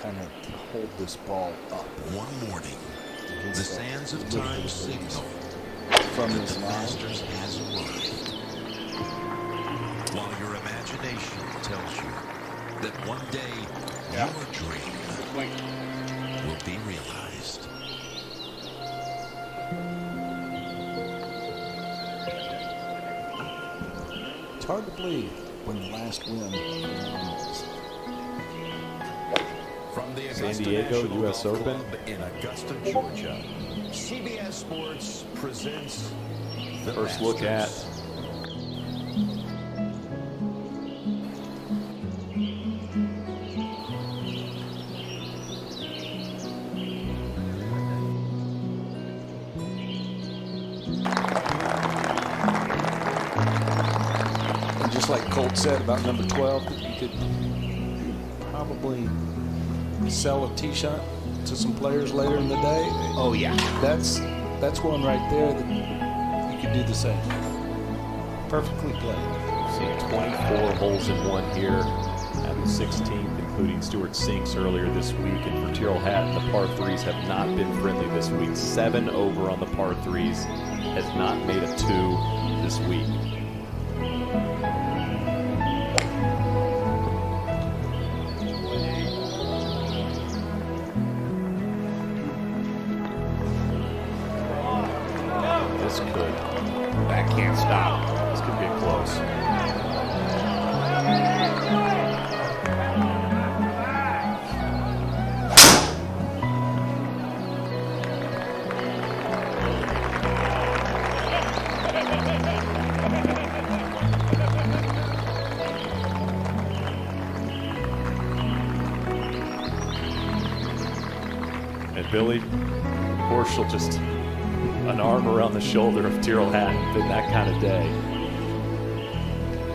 kind of hold this ball up. One morning, the sands of time signal from that this the line. Masters has arrived. While your imagination tells you that one day your dream will be realized. It's hard to believe when the last win was. From the San Augusta Diego National US Golf Open. Club in Augusta, Georgia, CBS Sports presents the First look at Masters. And just like Colt said about number 12, you could probably sell a tee shot to some players later in the day. Oh, yeah. That's one right there that you could do the same. Perfectly played. see 24 holes in one here at the 16th, including Stuart Sinks earlier this week. And for Tyrrell Hatton, the par threes have not been friendly this week. 7 over on the par threes, has not made a 2 this week. This could. That can't stop. This could get close. And Billy Horschel just an arm around the shoulder of Tyrrell Hatton. Been that kind of day.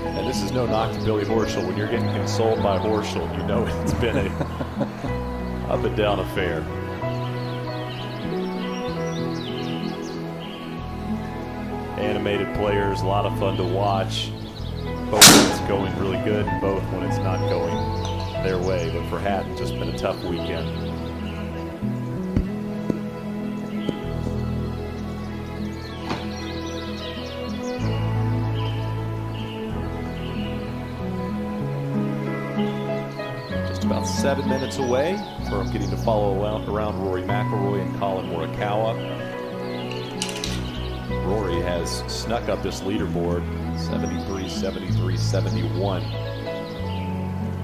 And this is no knock to Billy Horschel. When you're getting consoled by Horschel, you know it's been a up and down affair. Animated players, a lot of fun to watch. Both when it's going really good, and both when it's not going their way. But for Hatton, just been a tough weekend. About 7 minutes away from getting to follow around Rory McIlroy and Colin Morikawa. Rory has snuck up this leaderboard, 73, 73, 71.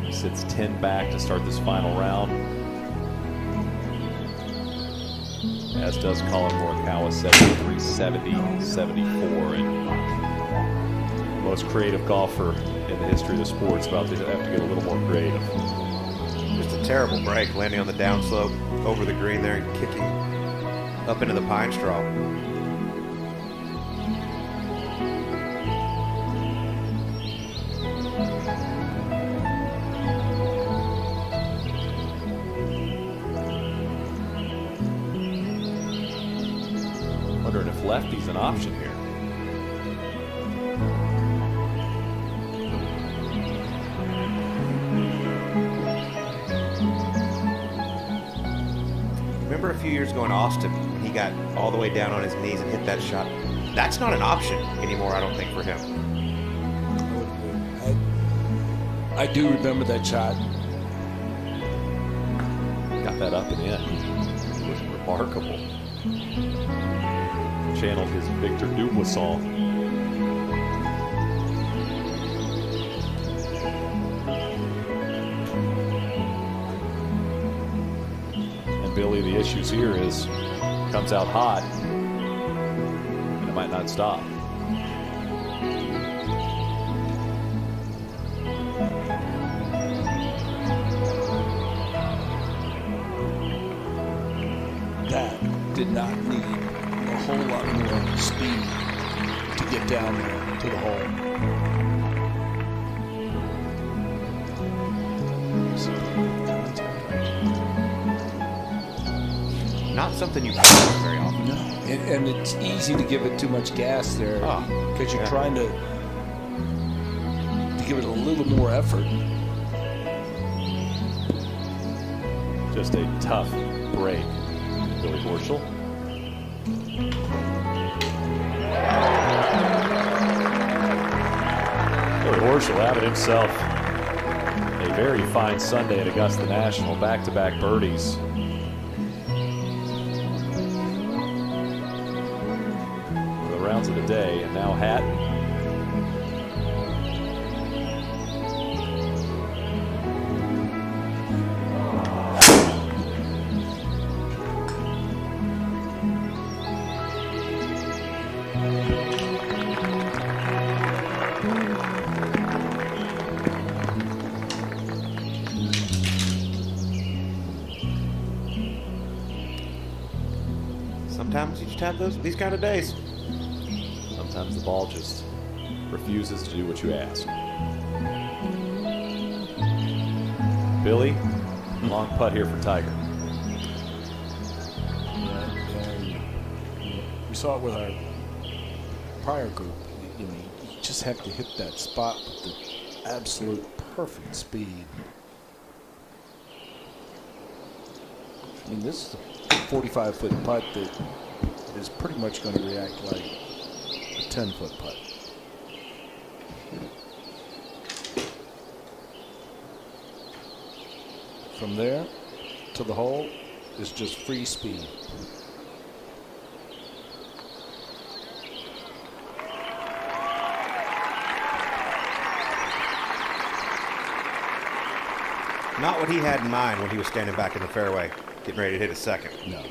He sits 10 back to start this final round, as does Colin Morikawa, 73, 70, 74. And most creative golfer in the history of the sport is about to have to get a little more creative. Just a terrible break, landing on the downslope over the green there and kicking up into the pine straw. Wondering if lefty's an option here. Remember a few years ago in Austin, when he got all the way down on his knees and hit that shot? That's not an option anymore, I don't think, for him. I do remember that shot. Got that up and in. It was remarkable. Channeled his Victor Dubuisson. And Billy, the issues here is comes out hot and it might not stop. That did not need a whole lot more speed to get down there to the hole. Not something you practice very often. No, and it's easy to give it too much gas there because you're trying to give it a little more effort. Just a tough break. Billy Horschel. Billy Horschel having himself a very fine Sunday at Augusta National. Back-to-back birdies. For the rounds of the day, and now Hatton. Sometimes you just have these kind of days. Sometimes the ball just refuses to do what you ask. Billy, long putt here for Tiger. We saw it with our prior group. You just have to hit that spot with the absolute perfect speed. I mean, this is a 45-foot putt that is pretty much going to react like a 10-foot putt. From there to the hole is just free speed. Not what he had in mind when he was standing back in the fairway, getting ready to hit a second. No.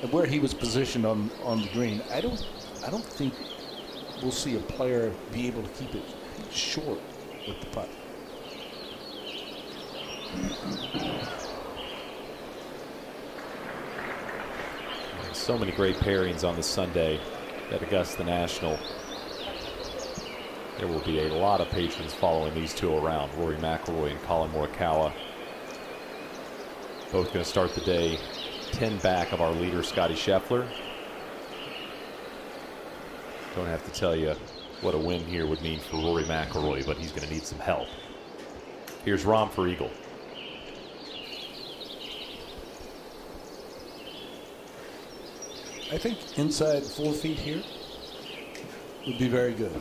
And where he was positioned on the green, I don't think we'll see a player be able to keep it short with the putt. So many great pairings on this Sunday at Augusta National. There will be a lot of patrons following these two around, Rory McIlroy and Colin Morikawa. Both going to start the day 10 back of our leader, Scotty Scheffler. Don't have to tell you what a win here would mean for Rory McIlroy, but he's going to need some help. Here's Rahm for eagle. I think inside 4 feet here would be very good.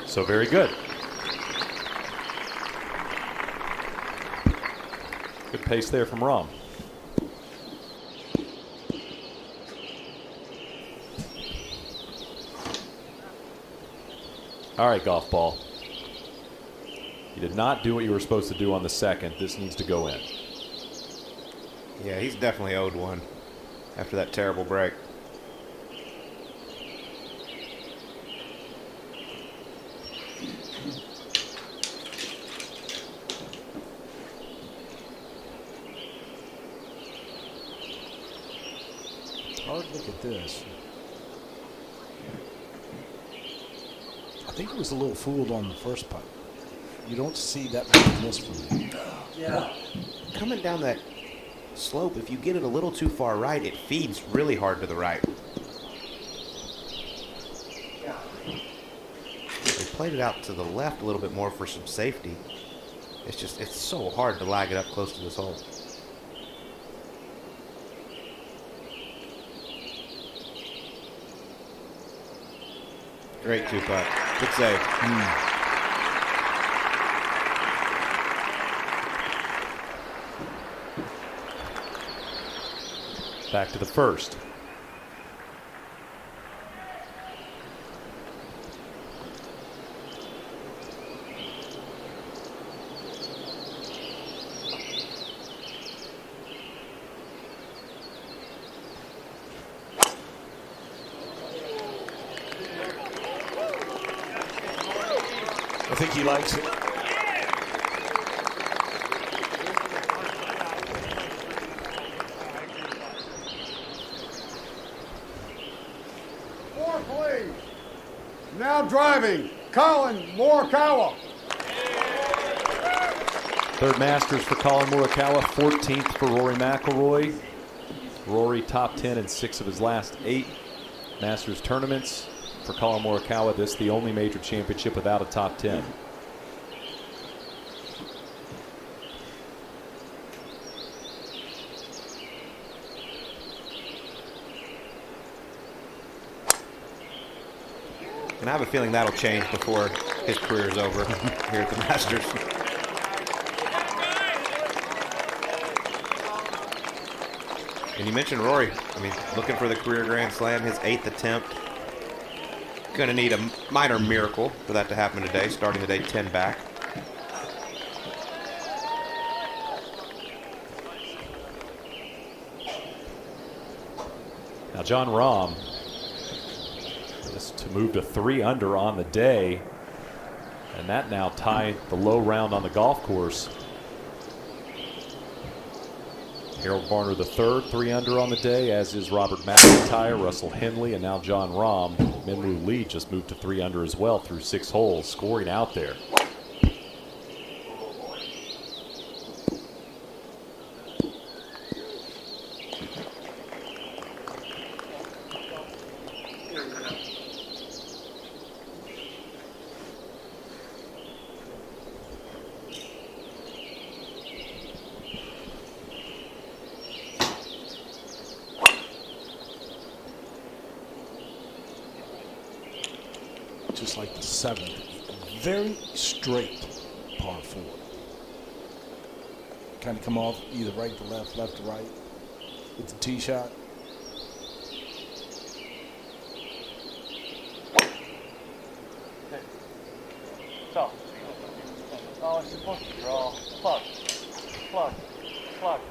So very good. Good pace there from Rahm. All right, golf ball. You did not do what you were supposed to do on the second. This needs to go in. Yeah, he's definitely owed one after that terrible break. Hard look at this. I think it was a little fooled on the first putt. You don't see that much miss from him. Yeah. Coming down that slope, if you get it a little too far right, it feeds really hard to the right. They played it out to the left a little bit more for some safety. It's so hard to lag it up close to this hole. Great two-putt. Good save. Back to the first. I think he likes it. Four, please. Now driving, Colin Morikawa. Third Masters for Colin Morikawa, 14th for Rory McIlroy. Rory top 10 in 6 of his last 8 Masters tournaments. For Colin Morikawa, this the only major championship without a top 10. And I have a feeling that'll change before his career is over here at the Masters. And you mentioned Rory. I mean, looking for the career Grand Slam, his 8th attempt. Going to need a minor miracle for that to happen today, starting the day 10 back. Now John Rahm, just to move to 3 under on the day, and that now tied the low round on the golf course. Harold Varner III, 3 under on the day, as is Robert McIntyre, Russell Henley, and now John Rahm. Minwoo Lee just moved to 3 under as well through 6 holes, scoring out there. Just like the 7th, very straight par 4. Kind of come off either right to left, left to right with the tee shot. So, oh, it's supposed to draw. Plug, plug, plug.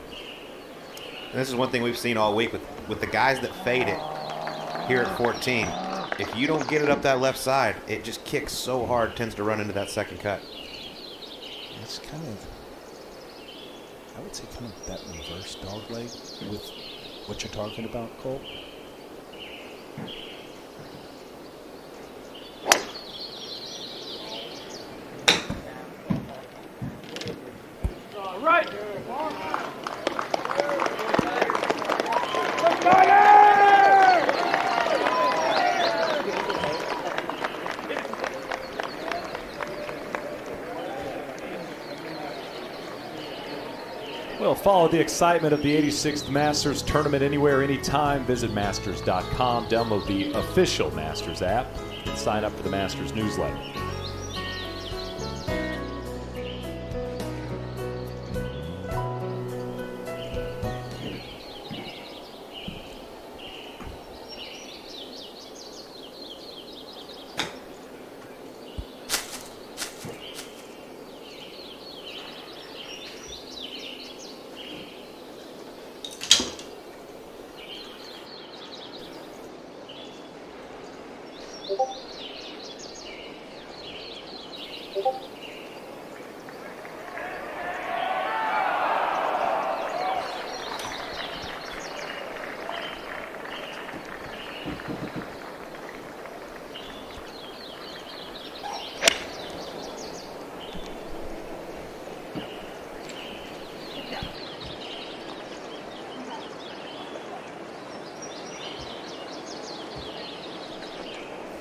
And this is one thing we've seen all week with the guys that fade it here at 14. If you don't get it up that left side, it just kicks so hard, tends to run into that second cut. It's kind of, I would say, kind of that reverse dog leg with what you're talking about, Cole. Right. Well, follow the excitement of the 86th Masters Tournament anywhere, anytime. Visit Masters.com, download the official Masters app, and sign up for the Masters newsletter.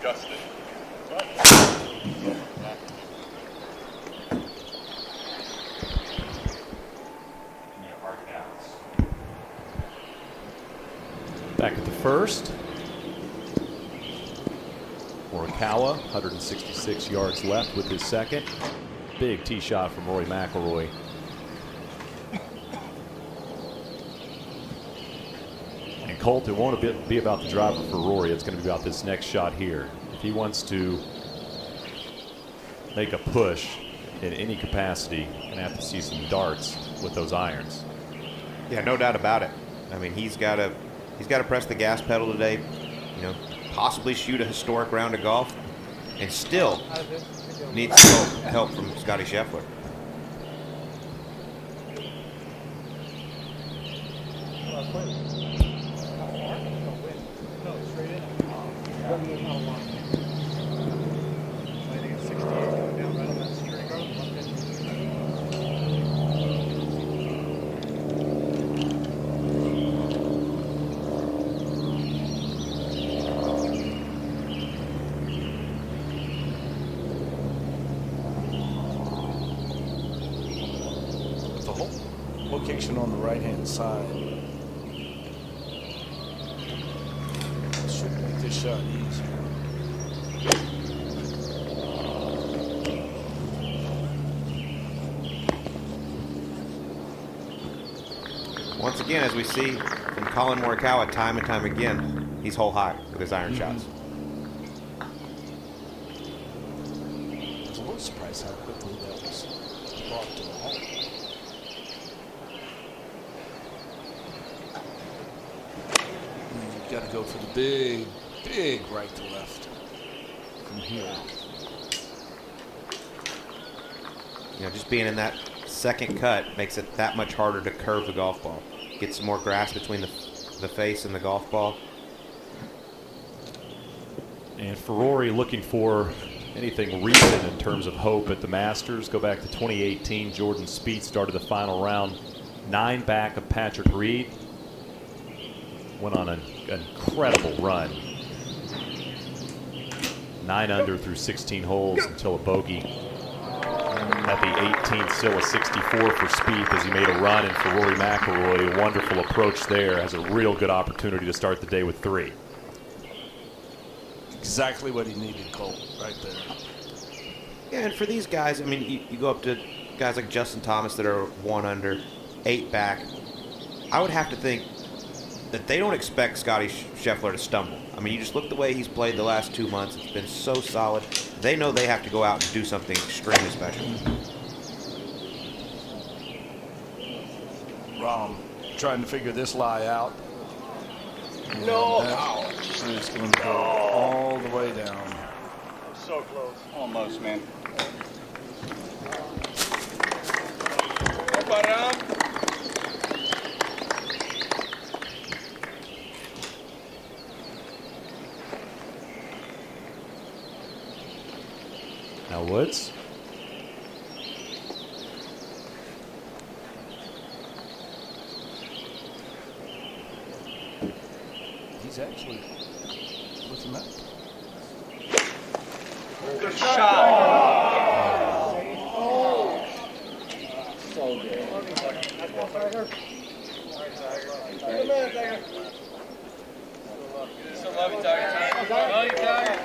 Justin. Back at the first. Morikawa, 166 yards left with his second. Big tee shot from Rory McIlroy. And Colt, it won't be about the driver for Rory. It's going to be about this next shot here. If he wants to make a push in any capacity, going to have to see some darts with those irons. Yeah, no doubt about it. I mean, he's got to press the gas pedal today, you know, possibly shoot a historic round of golf, and still needs some help from Scotty Scheffler. right-hand side. Should make this shot easy. Once again, as we see from Colin Morikawa time and time again, he's hole high with his iron shots. I was a little surprised how quickly that was brought to the hole. You've got to go for the big, big right to left from here. You know, just being in that second cut makes it that much harder to curve the golf ball. Get some more grass between the face and the golf ball. And for Rory, looking for anything recent in terms of hope at the Masters. Go back to 2018. Jordan Spieth started the final round 9 back of Patrick Reed. Went on an incredible run. 9 under through 16 holes until a bogey. At the 18th, still a 64 for Spieth as he made a run. And for Rory McIlroy, a wonderful approach there. Has a real good opportunity to start the day with 3. Exactly what he needed, Cole, right there. Yeah, and for these guys, I mean, you go up to guys like Justin Thomas that are 1 under, 8 back. I would have to think that they don't expect Scotty Scheffler to stumble. I mean, you just look at the way he's played the last 2 months. It's been so solid. They know they have to go out and do something extremely special. Rahm trying to figure this lie out. No. And it's going to go all the way down. So close. Almost, man. Now Woods. He's actually looking up. Good shot. Oh. So good. Still love you, Tiger. Love you, Tiger.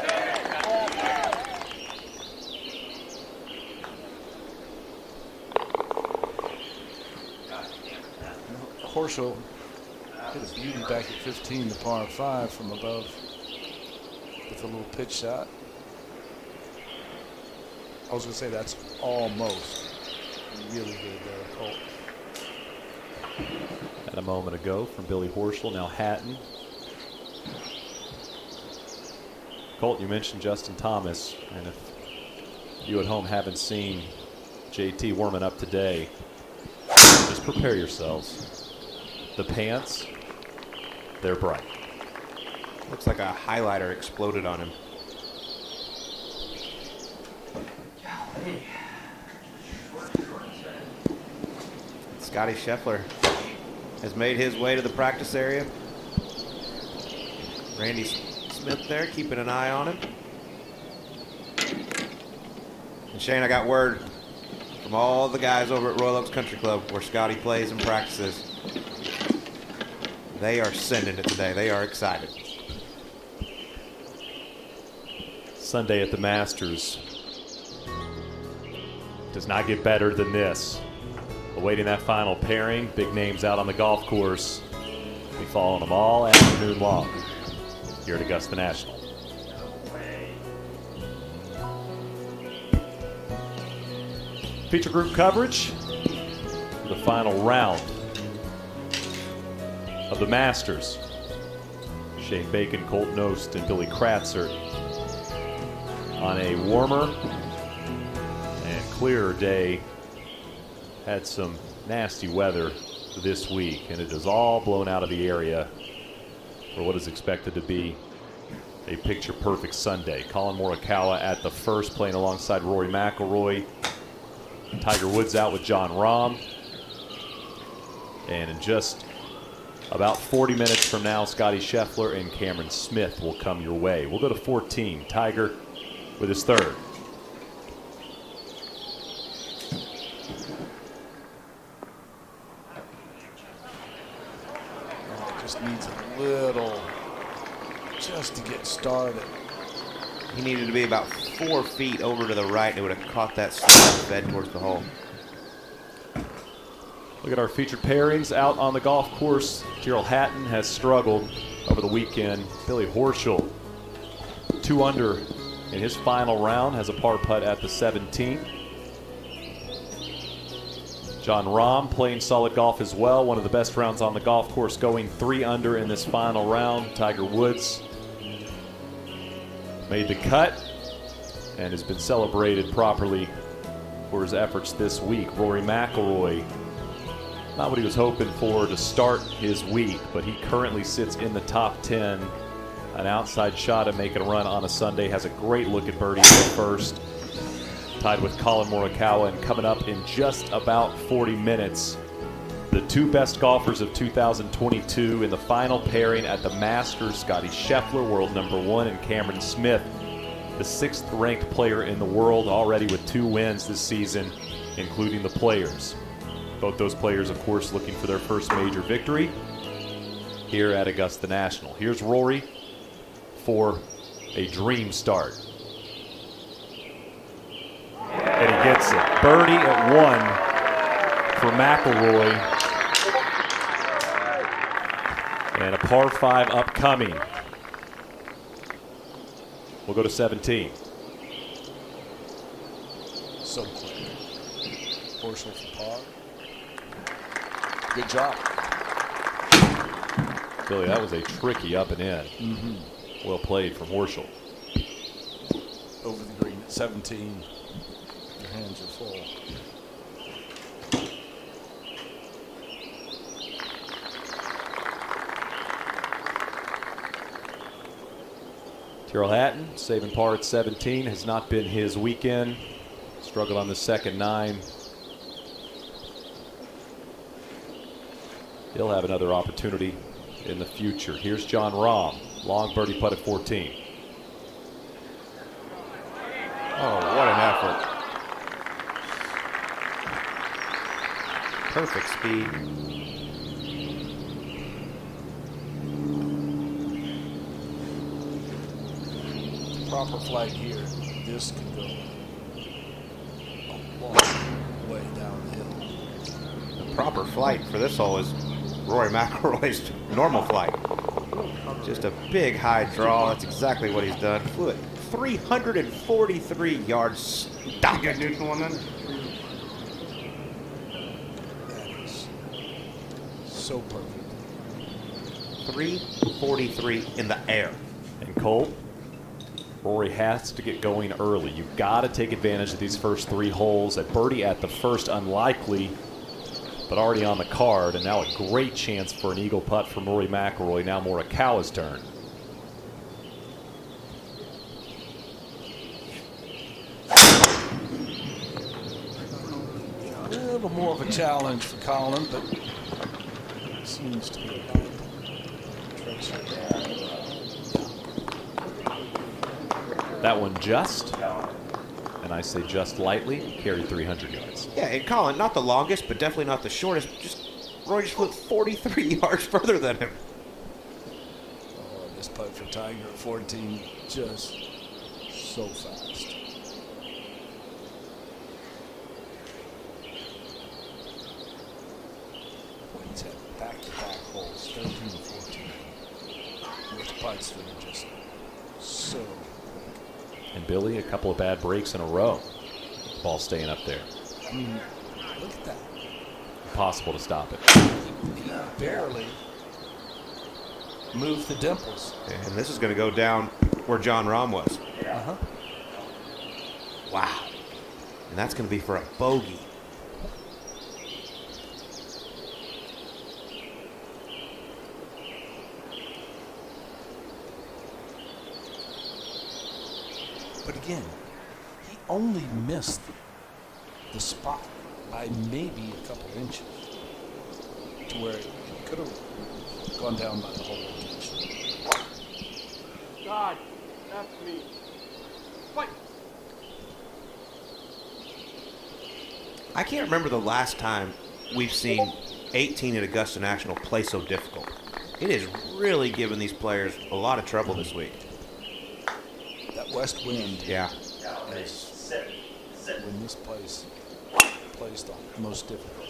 Horschel hit a beauty back at 15, the par 5 from above with a little pitch shot. I was going to say that's almost really good there, Colt. Had a moment ago from Billy Horschel. Now Hatton. Colt, you mentioned Justin Thomas, and if you at home haven't seen JT warming up today, just prepare yourselves. The pants, they're bright. Looks like a highlighter exploded on him. Scotty Scheffler has made his way to the practice area. Randy Smith there keeping an eye on him. And Shane, I got word from all the guys over at Royal Oaks Country Club where Scotty plays and practices. They are sending it today. They are excited. Sunday at the Masters does not get better than this. Awaiting that final pairing, big names out on the golf course. We following them all afternoon long here at Augusta National. Feature group coverage for the final round of the Masters. Shane Bacon, Colt Knost, and Billy Kratzer on a warmer and clearer day. Had some nasty weather this week, and it is all blown out of the area for what is expected to be a picture-perfect Sunday. Colin Morikawa at the first, playing alongside Rory McIlroy. Tiger Woods out with John Rahm. And in just about 40 minutes from now, Scotty Scheffler and Cameron Smith will come your way. We'll go to 14. Tiger with his third. Just needs a little, just to get started. He needed to be about 4 feet over to the right, and it would have caught that slide and fed towards the hole. Look at our featured pairings out on the golf course. Tyrrell Hatton has struggled over the weekend. Billy Horschel, 2 under in his final round, has a par putt at the 17th. John Rahm playing solid golf as well. One of the best rounds on the golf course, going 3 under in this final round. Tiger Woods made the cut and has been celebrated properly for his efforts this week. Rory McIlroy, not what he was hoping for to start his week, but he currently sits in the top 10. An outside shot at making a run on a Sunday. Has a great look at birdie at the first. Tied with Colin Morikawa, and coming up in just about 40 minutes, the 2 best golfers of 2022 in the final pairing at the Masters. Scotty Scheffler, world #1, and Cameron Smith, the 6th ranked player in the world, already with 2 wins this season, including the Players. Both those players, of course, looking for their first major victory here at Augusta National. Here's Rory for a dream start. And he gets it. Birdie at 1 for McIlroy. And a par 5 upcoming. We'll go to 17. So quick. Horschel for par. Good job. Billy, that was a tricky up and in. Well played from Horschel. Over the green at 17. Your hands are full. Tyrrell Hatton saving par at 17. Has not been his weekend. Struggled on the second 9. He'll have another opportunity in the future. Here's John Rahm. Long birdie putt at 14. Oh, what an effort. Perfect speed. Proper flight here. This could go a long way downhill. The proper flight for this hole is Rory McIlroy's normal flight. Just a big high draw. That's exactly what he's done. Flew it 343 yards. Stop it, dude, woman. That is so perfect. 343 in the air. And Cole, Rory has to get going early. You've got to take advantage of these first 3 holes. A birdie at the first, unlikely, but already on the card. And now a great chance for an eagle putt from Rory McIlroy. Now Morikawa's turn. A little more of a challenge for Colin, but seems to be a That one just, and I say just lightly, carried 300 yards. Yeah, and Colin, not the longest, but definitely not the shortest. Roy just flew 43 yards further than him. Oh, this putt for Tiger at 14, just so fast. Boy, he's had back-to-back holes, 13 and 14. Those putts that are just so. And Billy, a couple of bad breaks in a row. Ball staying up there. Look at that. Impossible to stop it. He barely moved the dimples. And this is going to go down where John Rahm was. Uh-huh. Wow. And that's going to be for a bogey. But again, he only missed the spot by maybe a couple inches to where it could have gone down by the whole location. God, that's me. Fight. I can't remember the last time we've seen 18 at Augusta National play so difficult. It is really giving these players a lot of trouble this week. That west wind Yeah. is when this place plays the most difficult.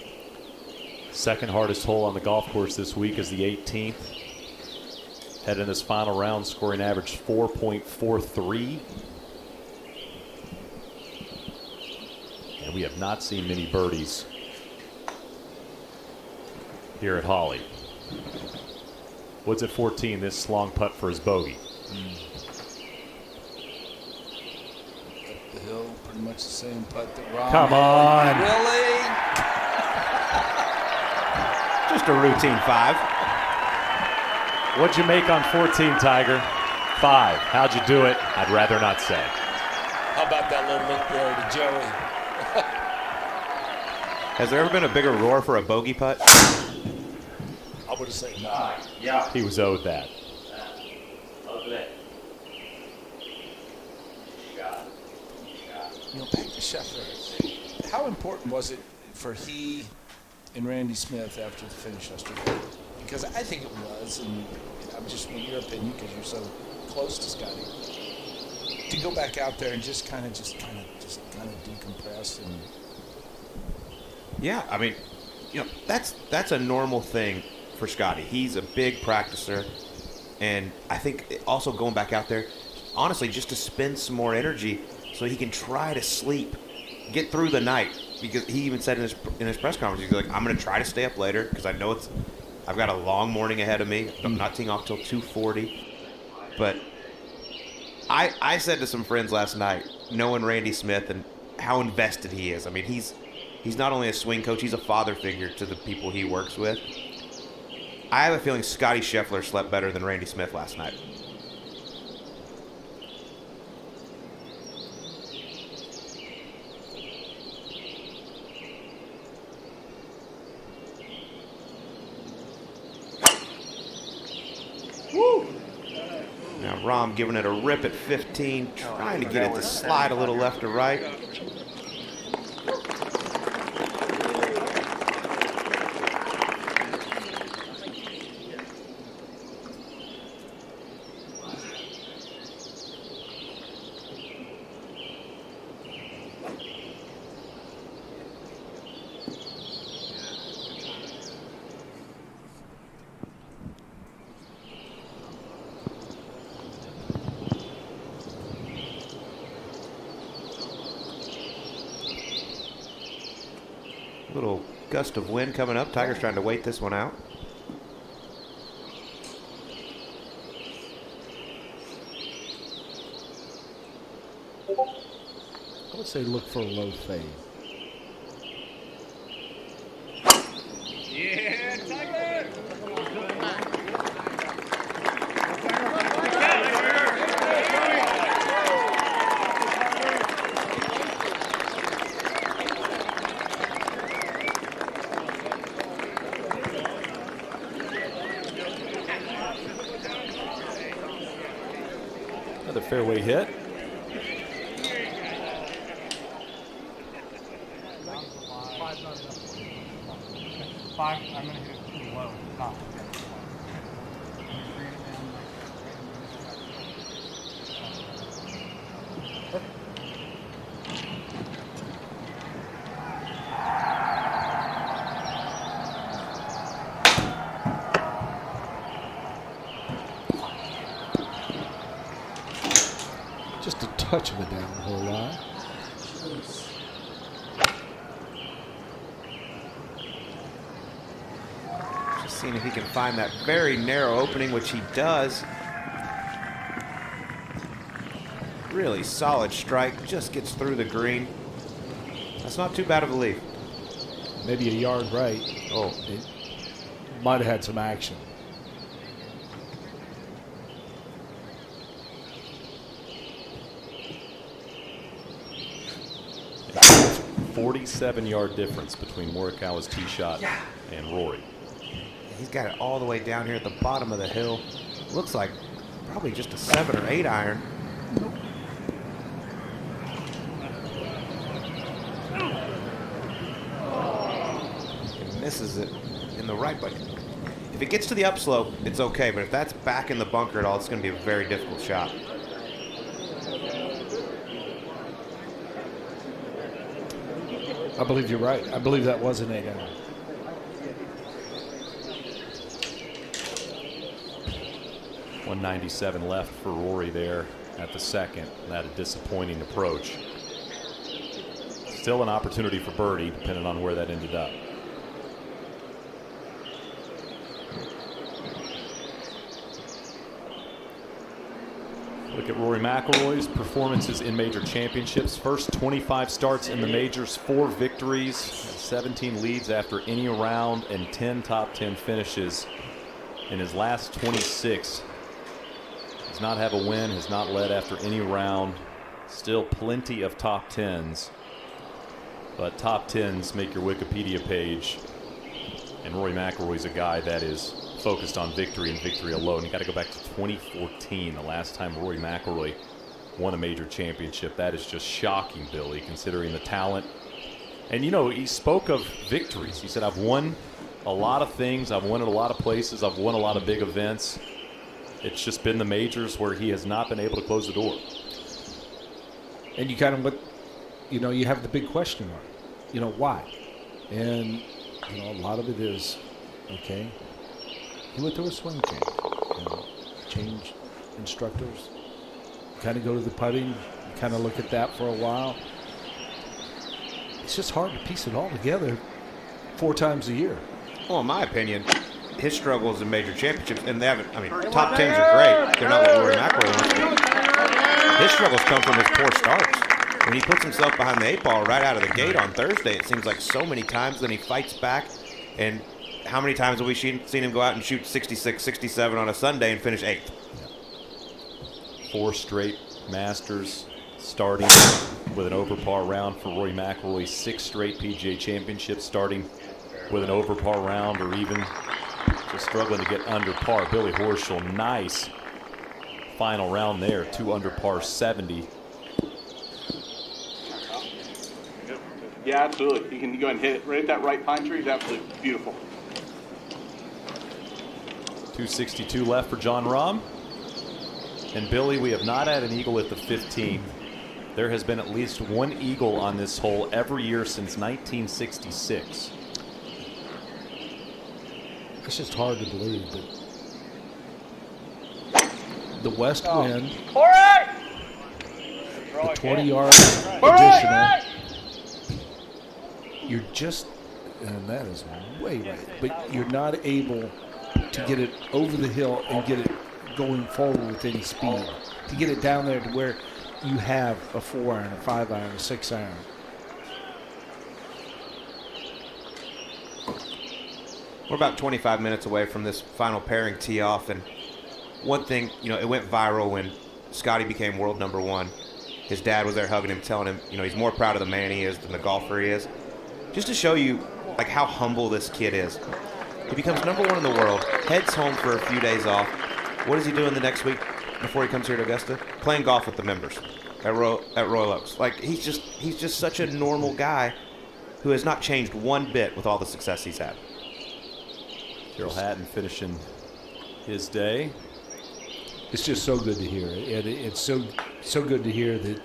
Second hardest hole on the golf course this week is the 18th. Head in this final round, scoring average 4.43. And we have not seen many birdies here at Holly. Woods at 14, this long putt for his bogey. Up the hill, pretty much the same putt that Ron. Come on. Really? Just a routine 5. What'd you make on 14, Tiger? 5. How'd you do it? I'd rather not say. How about that little look there to Joey? Has there ever been a bigger roar for a bogey putt? I would have said no. Yeah. He was owed that. You know, back to Scheffler. How important was it for he and Randy Smith after the finish yesterday? Because I think it was, and I'm just want your opinion because you're so close to Scotty, to go back out there and just kind of decompress and. Yeah, I mean, you know, that's a normal thing for Scotty. He's a big practicer, and I think also going back out there, honestly, just to spend some more energy so he can try to sleep, get through the night. Because he even said in his press conference, he's like, I'm going to try to stay up later because I know I've got a long morning ahead of me. I'm not teeing off till 2:40. But I said to some friends last night, knowing Randy Smith and how invested he is. I mean, he's not only a swing coach, he's a father figure to the people he works with. I have a feeling Scotty Scheffler slept better than Randy Smith last night. Now Rahm giving it a rip at 15, trying to get it to slide a little left to right. Little gust of wind coming up. Tiger's trying to wait this one out. I would say look for a low fade. Yeah, Tiger! Another fairway hit. Five, I'm going to hit it pretty low. Top. Just a touch of it down the whole line. Just seeing if he can find that very narrow opening, which he does. Really solid strike, just gets through the green. That's not too bad of a lead. Maybe a yard right. Oh, It might have had some action. A 47-yard difference between Morikawa's tee shot and Rory. he's got it all the way down here at the bottom of the hill. Looks like probably just a 7 or 8 iron. He misses it in the right bucket. If it gets to the upslope, it's okay, but if that's back in the bunker at all, it's going to be a very difficult shot. I believe you're right. I believe that was an 8-iron. .197 left for Rory there at the second. That a disappointing approach. Still an opportunity for birdie, depending on where that ended up. Look at Rory McIlroy's performances in major championships. First 25 starts in the majors, 4 victories, 17 leads after any round, and 10 top 10 finishes. In his last 26, does not have a win, has not led after any round. Still plenty of top 10s. But top 10s make your Wikipedia page. And Rory McIlroy's a guy that is focused on victory and victory alone. You got to go back to 2014, the last time Rory McIlroy won a major championship. That is just shocking, Billy, considering the talent. And, you know, he spoke of victories. He said, I've won a lot of things. I've won at a lot of places. I've won a lot of big events. It's just been the majors where he has not been able to close the door. And you kind of, you know, you have the big question mark. You know, why? And, you know, a lot of it is, okay, he went through a swing change. You know, change instructors. Kind of go to the putting. Kind of look at that for a while. It's just hard to piece it all together 4 times a year. Well, in my opinion, his struggles in major championships, and they haven't, I mean, top 10s are great. They're not what Rory McIlroy wants to. His struggles come from his poor starts. When he puts himself behind the 8 ball right out of the gate on Thursday, it seems like so many times, then he fights back. And how many times have we seen him go out and shoot 66, 67 on a Sunday and finish 8th? 4 straight Masters starting with an over par round for Rory McIlroy. 6 straight PGA Championships starting with an over par round, or even just struggling to get under par. Billy Horschel, nice final round there, 2 under par 70. Yeah, absolutely. You can go ahead and hit it right at that right pine tree. It's absolutely beautiful. 262 left for John Rahm. And Billy, we have not had an eagle at the 15th. There has been at least 1 eagle on this hole every year since 1966. It's just hard to believe that the west wind, All right. the 20-yard additional, you're just, and that is way right, but you're not able to get it over the hill and get it going forward with any speed, to get it down there to where you have a 4-iron, a 5-iron, a 6-iron. We're about 25 minutes away from this final pairing tee off, and one thing, you know, it went viral when Scotty became world #1. His dad was there hugging him, telling him, you know, he's more proud of the man he is than the golfer he is. Just to show you, like, how humble this kid is. He becomes #1 in the world, heads home for a few days off. What is he doing the next week before he comes here to Augusta? Playing golf with the members at Royal Oaks. Like, he's just such a normal guy who has not changed one bit with all the success he's had. Tyrrell Hatton finishing his day. It's just so good to hear. It's so good to hear that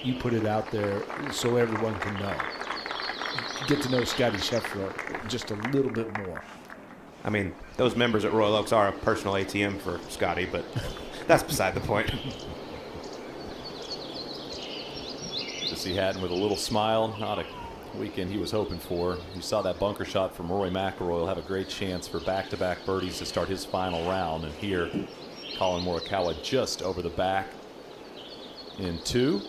you put it out there so everyone can know. Get to know Scotty Scheffler just a little bit more. I mean, those members at Royal Oaks are a personal ATM for Scotty, but that's beside the point. To see Hatton with a little smile, not a weekend he was hoping for. You saw that bunker shot from Rory McIlroy. Will have a great chance for back-to-back birdies to start his final round. And here, Colin Morikawa just over the back in 2.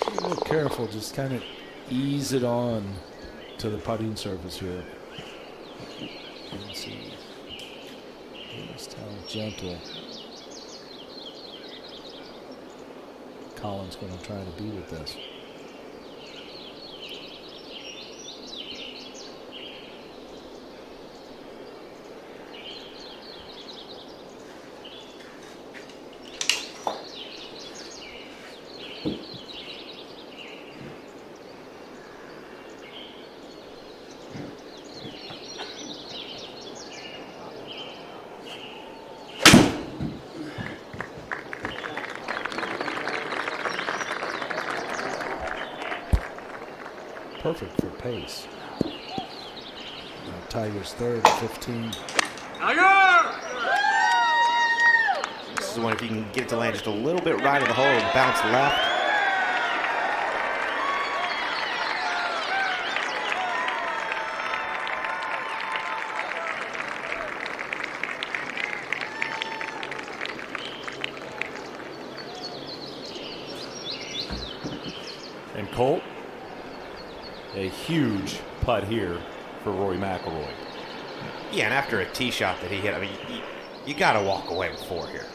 Be a little careful, just kind of ease it on to the putting surface here. Let's see. Just how gentle Colin's going to try to be with this. Perfect for pace. Tiger's third at 15. This is one if you can get it to land just a little bit right of the hole and bounce left. And Colt, a huge putt here for Rory McIlroy. Yeah, and after a tee shot that he hit, I mean, you got to walk away with 4 here.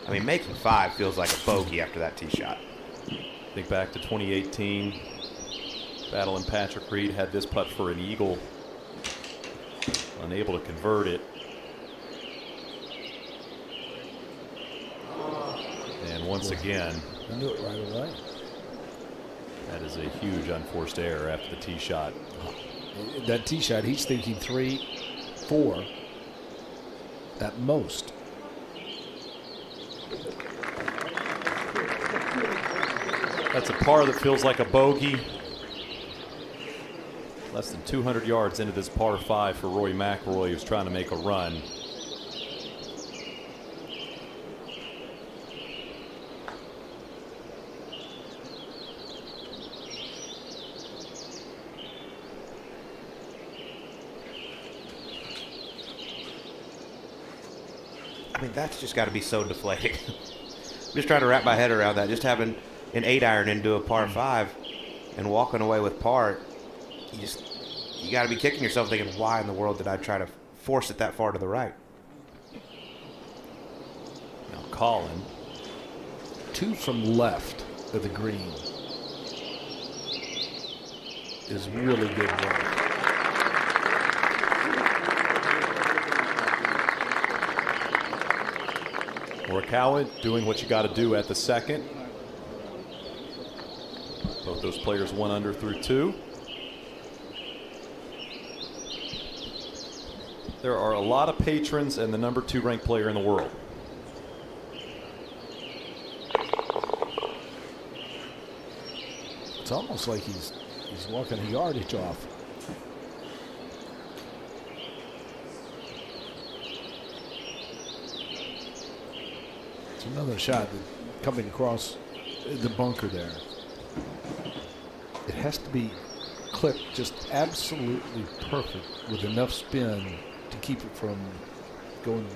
I mean, making 5 feels like a bogey after that tee shot. Think back to 2018. Battle and Patrick Reed had this putt for an eagle. Unable to convert it. And once again, I knew it right away. That is a huge unforced error after the tee shot. That tee shot, he's thinking 3, 4 at most. That's a par that feels like a bogey. Less than 200 yards into this par 5 for Rory McIlroy, who's trying to make a run. I mean, that's just got to be so deflating. I'm just trying to wrap my head around that. Just having an 8-iron into a par 5 and walking away with par, you got to be kicking yourself thinking, why in the world did I try to force it that far to the right? Now Colin. 2 from left of the green is really good work. Morikawa doing what you got to do at the second. Both those players 1 under through 2. There are a lot of patrons and the number 2 ranked player in the world. It's almost like he's walking a yardage off. It's another shot that coming across the bunker there. It has to be clipped just absolutely perfect with enough spin to keep it from going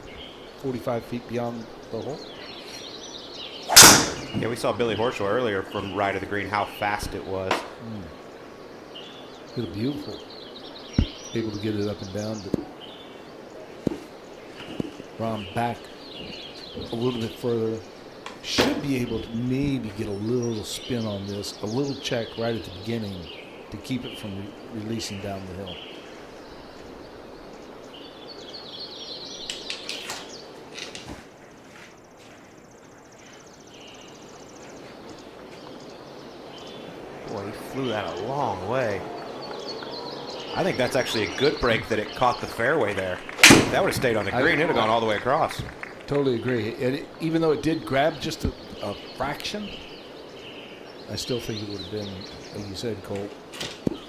45 feet beyond the hole. Yeah, we saw Billy Horschel earlier from right of the green, how fast it was. It was beautiful. Able to get it up and down, but Ron back a little bit further. Should be able to maybe get a little spin on this, a little check right at the beginning to keep it from releasing down the hill. Boy, he flew that a long way. I think that's actually a good break that it caught the fairway there. If that would have stayed on the green, it would have gone all the way across. Totally agree. And even though it did grab just a fraction, I still think it would have been, like you said, Cole,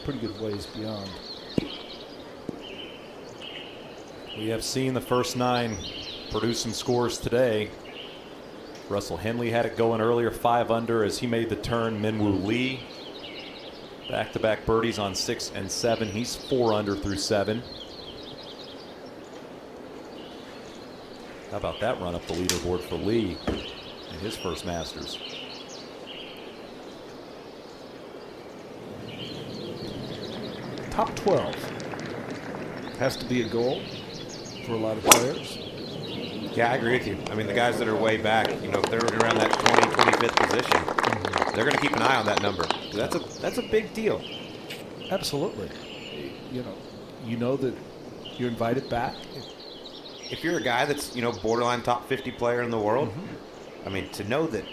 pretty good ways beyond. We have seen the first 9 produce some scores today. Russell Henley had it going earlier, 5 under as he made the turn. Minwoo Lee, back-to-back birdies on 6 and 7. He's 4 under through 7. How about that run up the leaderboard for Lee in his first Masters? Top 12 has to be a goal for a lot of players. Yeah, I agree with you. I mean, the guys that are way back, you know, if they're around that 25th position, they're going to keep an eye on that number. That's a big deal. Absolutely. You know that you're invited back. If you're a guy that's, you know, borderline top 50 player in the world, I mean, to know that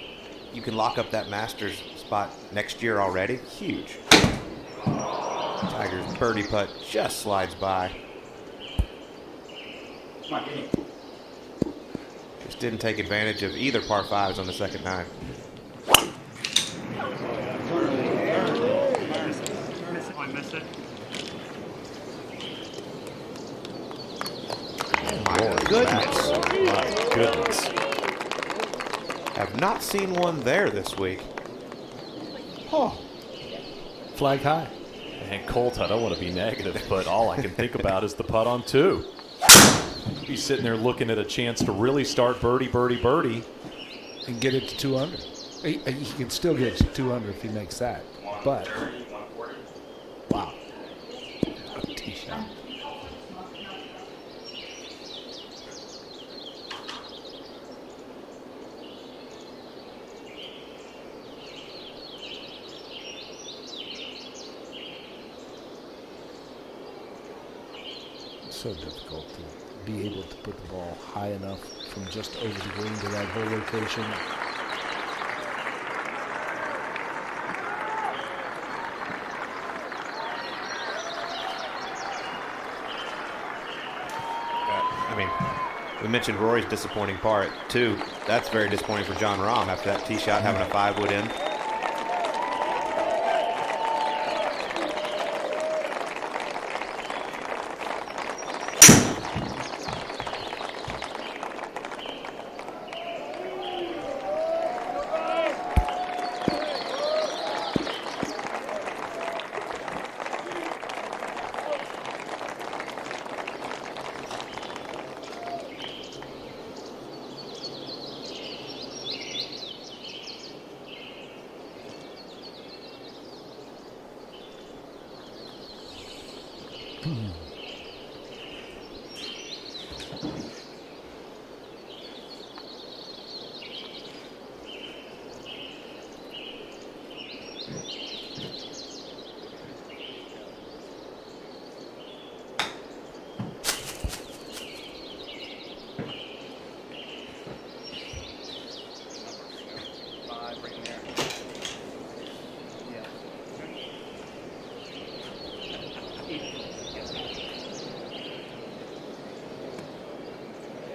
you can lock up that Masters spot next year already, huge. Tiger's birdie putt just slides by. Just didn't take advantage of either par 5s on the second nine. I missed it. Goodness. My goodness. Have not seen one there this week. Oh, flag high. And Colt, I don't want to be negative, but all I can think about is the putt on 2. He's sitting there looking at a chance to really start birdie, birdie, birdie. And get it to 2 under. He can still get to 2 under if he makes that. But, wow. Tee shot. So difficult to be able to put the ball high enough from just over the green to that whole location. I mean, we mentioned Rory's disappointing par at 2. That's very disappointing for John Rahm after that tee shot having a 5-wood in.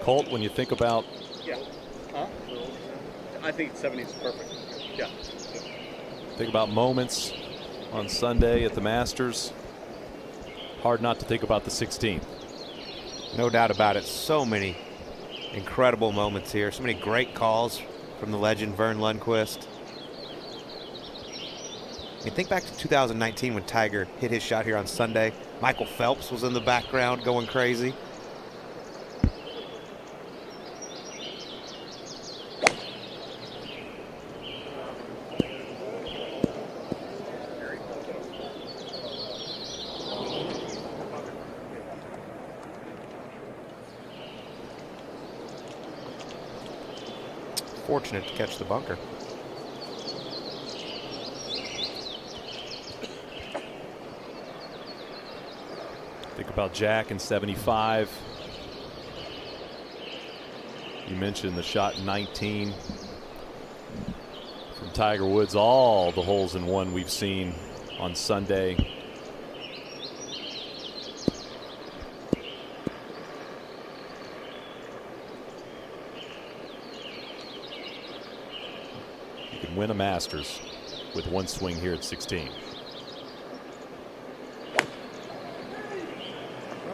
Colt, when you think about Yeah. Huh? I think 70 is perfect. Yeah. moments on Sunday at the Masters, hard not to think about the 16th. No doubt about it. So many incredible moments here. So many great calls from the legend Vern Lundquist. You think back to 2019 when Tiger hit his shot here on Sunday. Michael Phelps was in the background going crazy. Fortunate to catch the bunker. Think about Jack in 75. You mentioned the shot in 19 from Tiger Woods. All the holes in one we've seen on Sunday. Win a Masters with one swing here at 16.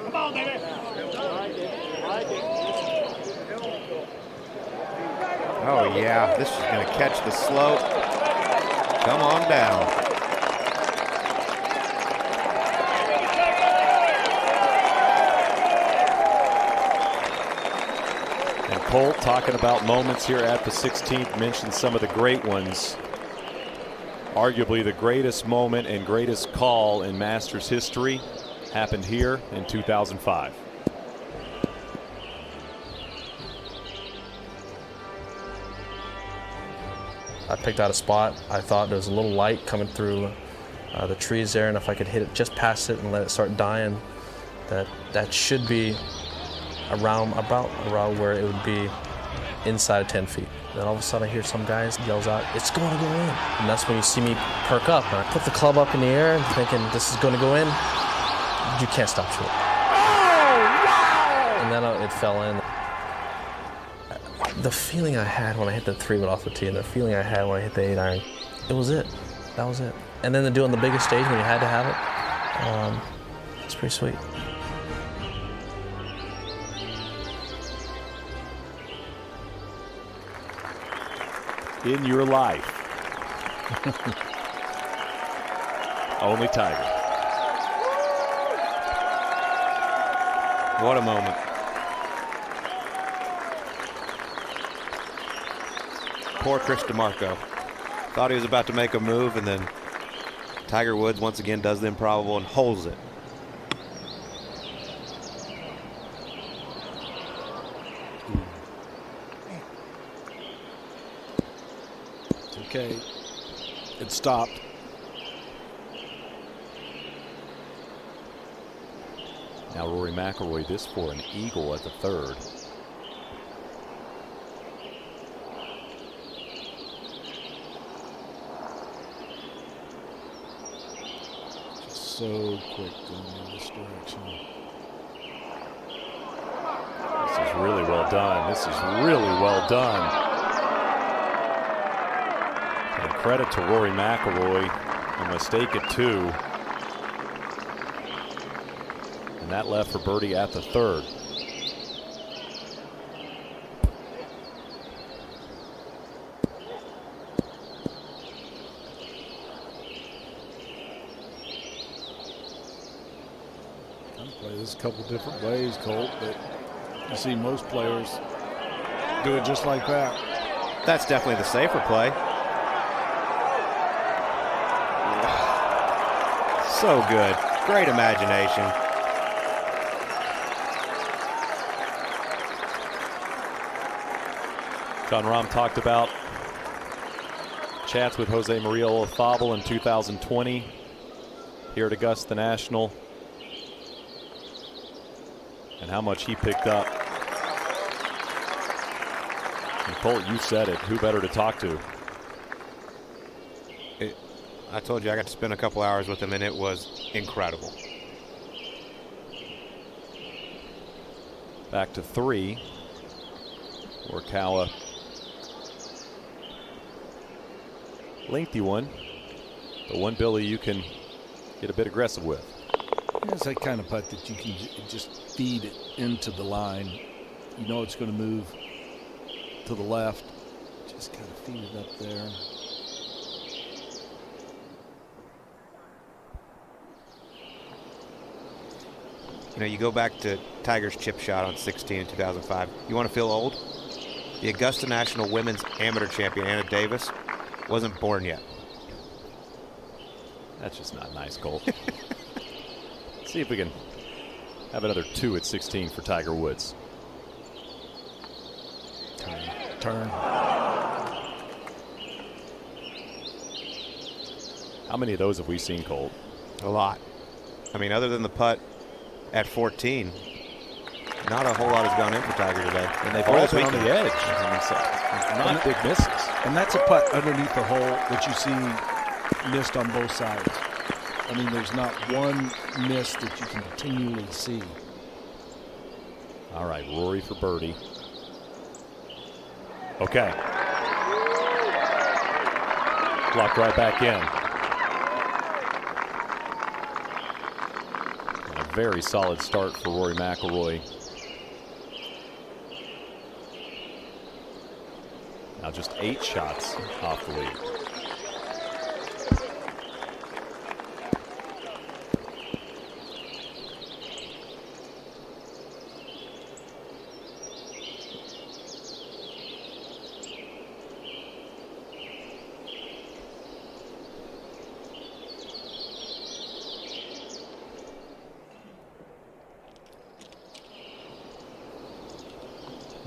Come on, baby. Oh yeah, this is going to catch the slope. Come on down. And Colt, talking about moments here at the 16th, mentioned some of the great ones. Arguably the greatest moment and greatest call in Masters history happened here in 2005. I picked out a spot. I thought there was a little light coming through the trees there, and if I could hit it just past it and let it start dying, that should be about around where it would be inside of 10 feet. Then all of a sudden I hear some guy yells out, "It's going to go in." And that's when you see me perk up. And I put the club up in the air and thinking, this is going to go in. You can't stop short. And then it fell in. The feeling I had when I hit the 3-wood off the tee and the feeling I had when I hit the 8-iron, it was it. That was it. And then to do it on the biggest stage when you had to have it, it's pretty sweet. In your life. Only Tiger. What a moment. Poor Chris DeMarco. Thought he was about to make a move, and then Tiger Woods once again does the improbable and holds it. Okay, it stopped. Now Rory McIlroy, this for an eagle at the 3rd. Just so quick going in this direction. This is really well done. This is really well done. And credit to Rory McIlroy, a mistake at 2. And that left for birdie at the 3rd. I can play this a couple different ways, Colt, but you see most players do it just like that. That's definitely the safer play. So good. Great imagination. John Rahm talked about chats with Jose Maria Olazabal in 2020 here at Augusta National, and how much he picked up. And Colt, you said it. Who better to talk to? I told you I got to spend a couple hours with him, and it was incredible. Back to 3. Morikawa. Lengthy one, but one, Billy, you can get a bit aggressive with. It's that kind of putt that you can just feed it into the line. You know it's going to move to the left. Just kind of feed it up there. You know, you go back to Tiger's chip shot on 16 in 2005. You want to feel old? The Augusta National Women's Amateur Champion, Anna Davis, wasn't born yet. That's just not nice, Colt. See if we can have another 2 at 16 for Tiger Woods. Turn. How many of those have we seen, Colt? A lot. I mean, other than the putt at 14, not a whole lot has gone in for Tiger today. And they've all been on the edge. I mean, so not big misses. And that's a putt underneath the hole that you see missed on both sides. I mean, there's not one miss that you can continually see. All right, Rory for birdie. Okay. Blocked right back in. And a very solid start for Rory McIlroy. Now just 8 shots off the lead.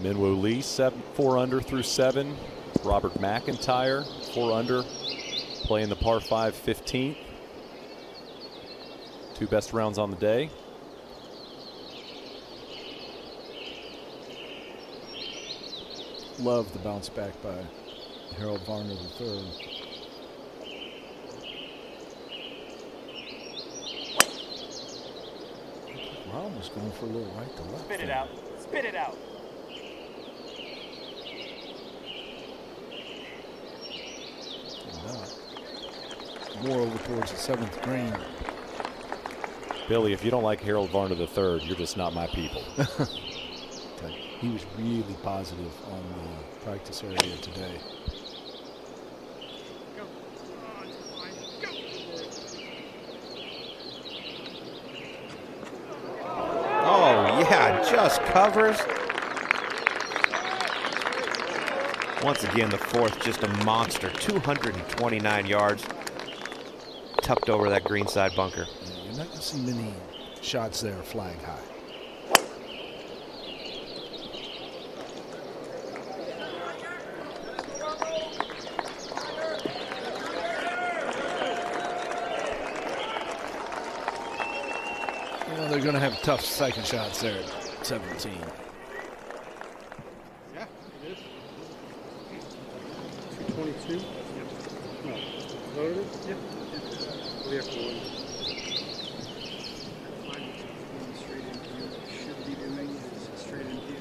Minwoo Lee, 4 under through 7. Robert McIntyre, 4 under, playing the par 5 15th. 2 best rounds on the day. love the bounce back by Harold Varner III. Ron was going for a little right to left. Spit it out. Spit it out. More over towards the 7th green. Billy, if you don't like Harold Varner III, you're just not my people. Okay. He was really positive on the practice area today. Oh, yeah, just covers. Once again, the fourth, just a monster. 229 yards. Tucked over that greenside bunker. Yeah, you're not going to see many shots there flying high. They're going to have tough second shots there at 17. Yeah, it is. 222. Yep. No. Loaded it? Yep. We have to win. Straight into you. Should be doing is straight into you.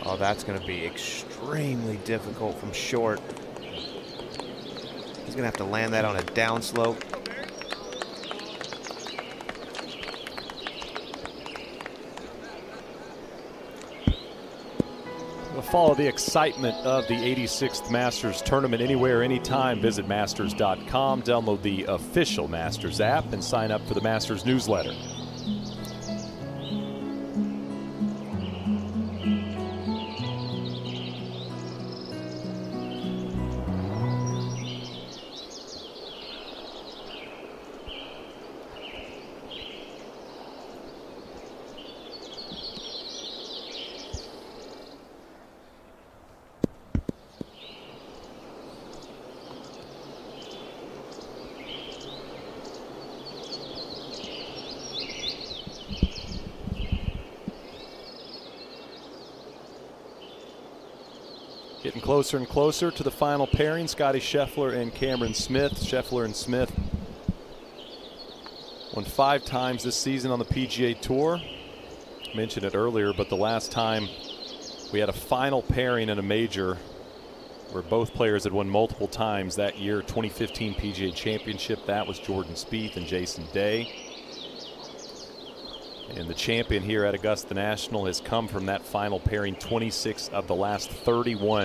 Oh, that's going to be extremely difficult from short. He's going to have to land that on a downslope. To follow the excitement of the 86th Masters Tournament anywhere, anytime, visit Masters.com, download the official Masters app, and sign up for the Masters newsletter. Getting closer and closer to the final pairing, Scotty Scheffler and Cameron Smith. Scheffler and Smith won 5 times this season on the PGA Tour. I mentioned it earlier, but the last time we had a final pairing in a major where both players had won multiple times that year, 2015 PGA Championship, that was Jordan Spieth and Jason Day. And the champion here at Augusta National has come from that final pairing. 26 of the last 31